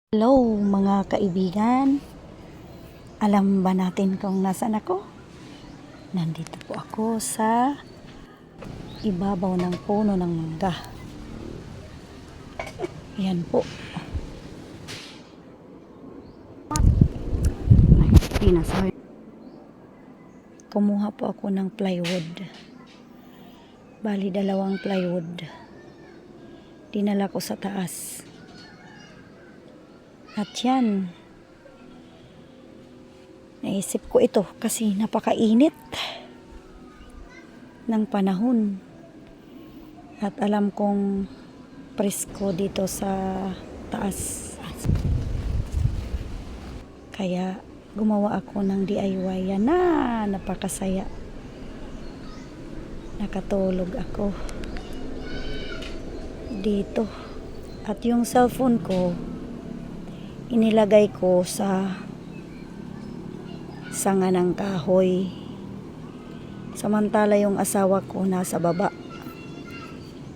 Hello mga kaibigan, alam ba natin kung nasaan ako? Nandito po ako sa ibabaw ng puno ng mangga. Yan po. Ay, pinasabi. Kumuha po ako ng plywood. Bali 2 plywood. Dinala ko sa taas. At yan, naisip ko ito kasi napakainit ng panahon. At alam kong presko dito sa taas. Kaya gumawa ako ng DIY. Yan na, napakasaya. Nakatulog ako dito. At yung cellphone ko, inilagay ko sa sanga ng kahoy. Samantala yung asawa ko nasa baba.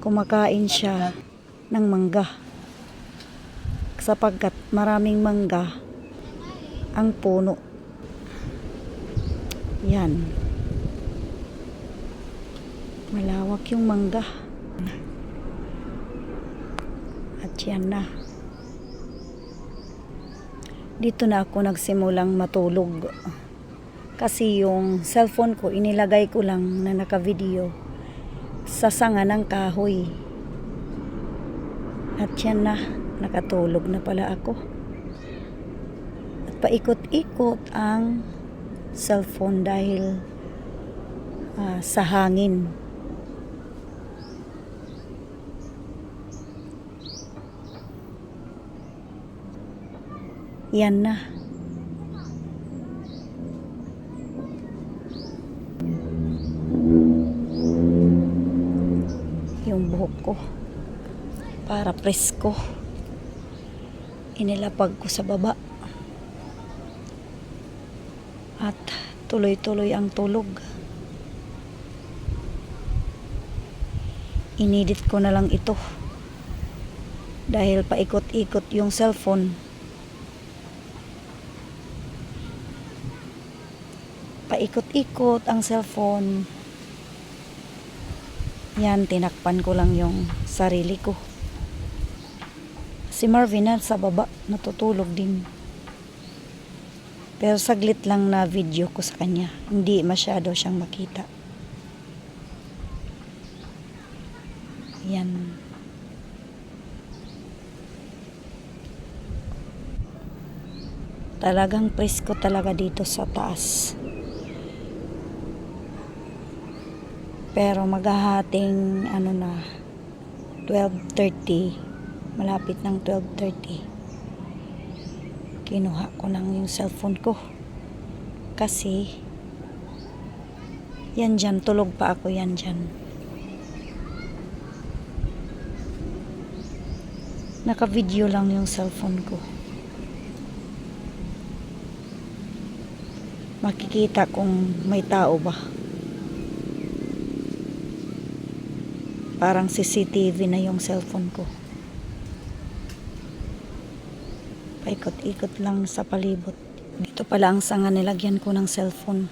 Kumakain siya ng mangga. Sapagkat maraming mangga ang puno. Yan. Malawak yung mangga. At yan na. Dito na ako nagsimulang matulog. Kasi yung cellphone ko, inilagay ko lang na naka-video sa sanga ng kahoy. At yan na, nakatulog na pala ako. At paikot-ikot ang cellphone dahil sa hangin. Yan na. Yung buhok ko para presko. Inilapag ko sa baba. At tuloy-tuloy ang tulog. Inedit ko na lang ito. Dahil paikot-ikot yung cellphone. Paikot-ikot ang cellphone. Yan, tinakpan ko lang yung sarili ko. Si Marvin na sa baba, natutulog din. Pero saglit lang na video ko sa kanya. Hindi masyado siyang makita. Yan. Talagang presko talaga dito sa taas. Pero maghahating 12:30, malapit ng 12:30. Kinuha ko lang yung cellphone ko. Kasi yan dyan, tulog pa ako yan dyan. Naka-video lang yung cellphone ko. Makikita kung may tao ba. Parang CCTV na yung cellphone ko. Paikot-ikot lang sa palibot. Dito pala ang sanga nilagyan ko ng cellphone.